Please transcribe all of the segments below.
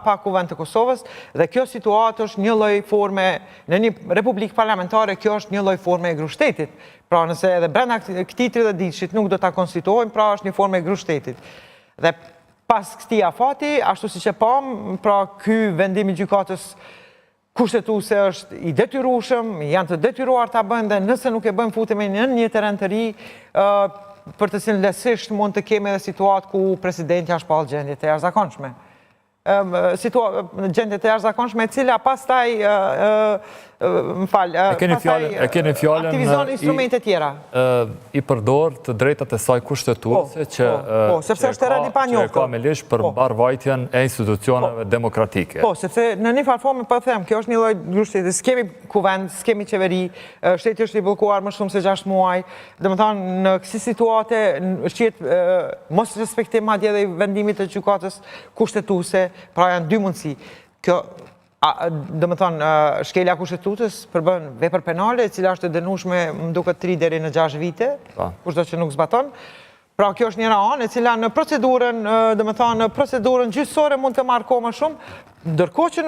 pa kuvend të Kosovës dhe kjo situatë është një lloj forme në një republikë parlamentare, kjo është një lloj forme e grushtetit. Pra nëse edhe brenda këtij 30 ditësh nuk do ta konstituojmë, pra është një formë e grushtetit. Dhe pas këtij afati, ashtu siç e pam, pra ky vendim i gjykatës kushtetuese është i detyrueshëm, janë të detyruar ta bëjnë dhe nëse nuk e bëjmë futemi në një terren të ri, për të cilën lehtësisht mund të kemi edhe situatë ku presidenti është pa gjendje të jashtëzakonshme. Gjendje të jashtëzakonshme e cila pastaj aktivizon instrumente tjera. I përdor të drejtat e saj kushtetuese që e ka me lish për mbarvajtjen e institucioneve demokratike. Po, sepse në një farë forme po them, kjo është një lloj grushteti, s'kemi kuvend, s'kemi qeveri, shteti është i bllokuar më shumë se 6 muaj. Domethënë në kësi situate shqiet mos respektim madje edhe vendimit të gjykatës kushtetuese, pra janë dy mundësi. Kjo domethënë shkelja kushtetuesës përbën vepër penale, e cila është e dënueshme më duket 3 deri në 6 vite, kushdo që nuk zbaton. Pra kjo është njëra anë e cila në procedurën, domethënë në procedurën gjyqësore mund të marrë kohë më shumë, ndërkohë që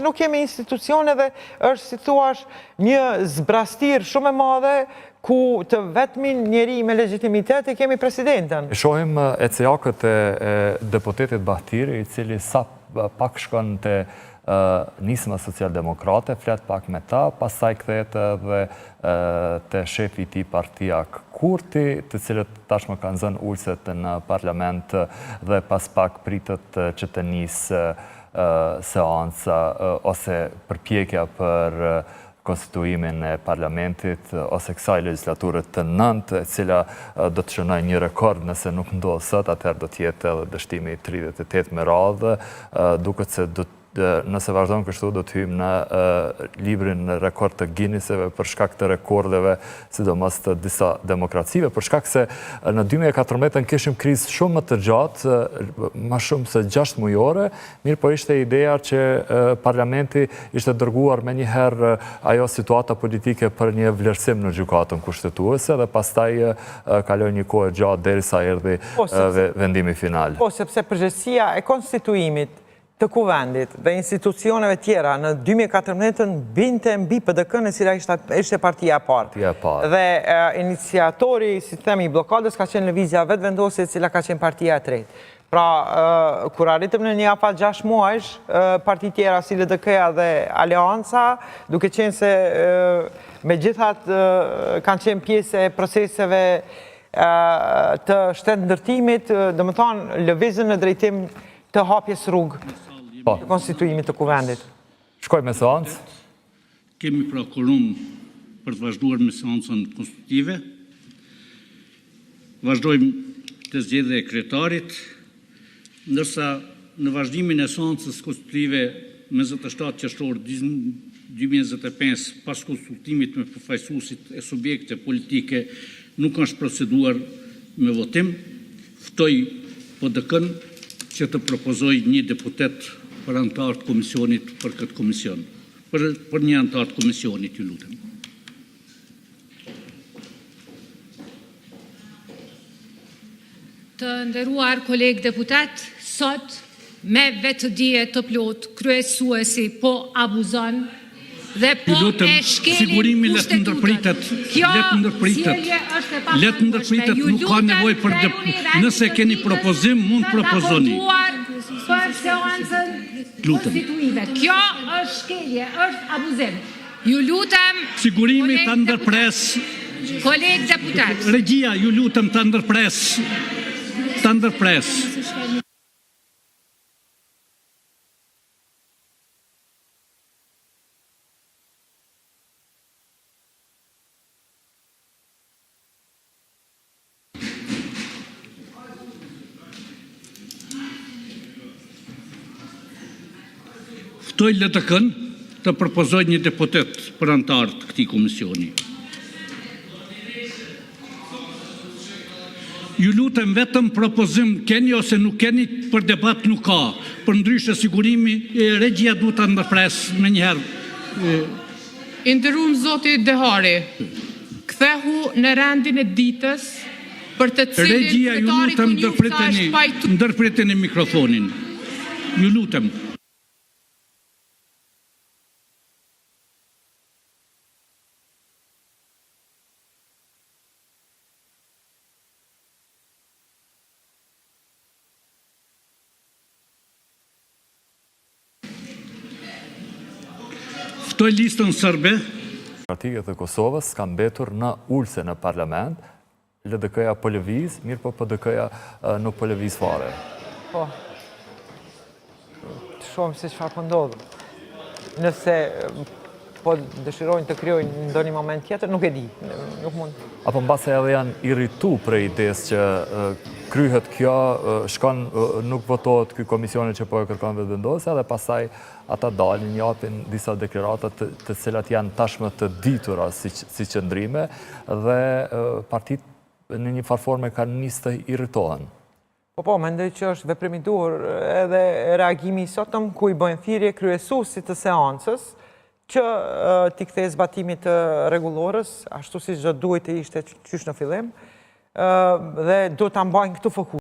nuk kemi institucione dhe është si thuaç një zbrastir shumë e madhe ku të vetmin njeri me legjitimitet e kemi presidentën. Shohim ecjakët e deputetit Bahtiri, i cili sa pak shkon te nisma socialdemokrate, flet pak me ta, pastaj kthehet edhe te shefi i tij partia Kurti, të cilët tashmë kanë zënë ulset në parlament dhe pas pak pritet që të nisë seanca ose përpjekja për konstituimin e parlamentit ose kësaj legislature të nëntë, e cila do të shënojë një rekord nëse nuk ndodh sot, atëherë do të jetë edhe dështimi 38 me radhë, duket se nëse vazhdojmë kështu do të hyjmë në librin rekord të Guinnesseve për shkak të rekordeve, sidomos të disa demokracive, për shkak se në 2014 kishim krizë shumë më të gjatë, më shumë se 6 mujore, mirë po ishte ideja që parlamenti ishte dërguar me njëherë ajo situata politike për një vlerësim në gjykatën kushtetuese dhe pastaj kaloi një kohë gjatë derisa erdhi vendimi final. Po, sepse përgjegjësia e konstituimit të kuvendit dhe institucioneve tjera në 2014 binte mbi PDK-n, e cila ishte partia e parë. Dhe iniciatori, si themi, i blokadës ka qenë lëvizja vetëvendosje, e cila ka qenë partia e tretë. Pra, kur arritëm në një afat 6 muajsh, parti tjera si LDK-ja dhe Aleanca, duke qenë se me gjithat kanë qenë pjesë e proceseve të shtetë ndërtimit, dhe më thonë, lëvizën në drejtim të hapjes rrugë të konstituimit të kuvendit. Shkoj me seancë. Kemi pra quorum për të vazhduar me seancën konstitutive. Vazhdojmë të zgjedhja e kryetarit, ndërsa në vazhdimin e seancës konstitutive 27 qershor 2025 pas konsultimit me përfaqësuesit e subjekte politike nuk është proceduar me votim, ftoj PDK-n që të propozoj një deputet për antar të komisionit për këtë komision. Për një antar të komisionit, ju lutem. Të nderuar kolegë deputet, sot me vetëdije të plot, kryesuesi po abuzon dhe po e shkelin kushtetutën. Kjo sjellje është e pafundshme. Nuk ka nevojë për nëse keni propozim, mund propozoni. Për seancën konstitutive. Kjo është shkelje, është abuzim. Ju lutem Sigurimi të ndërpres. Kolegë deputet. Regjia, ju lutem të ndërpres. Të ndërpres. Ftoj LDK-n të propozoj një deputet për antar të këtij komisioni. Ju lutem vetëm propozim keni ose nuk keni, për debat nuk ka. Për ndryshe sigurimi, regjia duhet ta ndërpres me njëherë. I nderuar zoti Dehari, kthehu në rendin e ditës për të cilin regjia, ju lutem ndërpriteni mikrofonin. Ju lutem. Ftoj listën sërbe. Demokratike të Kosovës ka mbetur në ulse në parlament, LDK-ja po lëviz, mirë po PDK-ja nuk po lëviz fare. Po, të shumë se çfarë po ndodhë. Nëse po dëshirojnë të kryojnë në ndonjë moment tjetër, nuk e di, nuk mund. Apo mbase edhe janë irritu prej idesë që kryhet kjo, shkon nuk votohet ky komisioni që po e kërkon vetëvendosja dhe pastaj ata dalin, japin disa deklarata të cilat janë tashmë të ditura si qëndrime dhe partitë në një farforme kanë nisë të irritohen. Po, mendoj që është veprim i duhur edhe reagimi i sotëm ku i bëjnë thirrje kryesuesit të seancës që t'i kthejë zbatimit të rregullorës, ashtu siç do duhet të ishte qysh në fillim, dhe do ta mbajnë këtë fokus.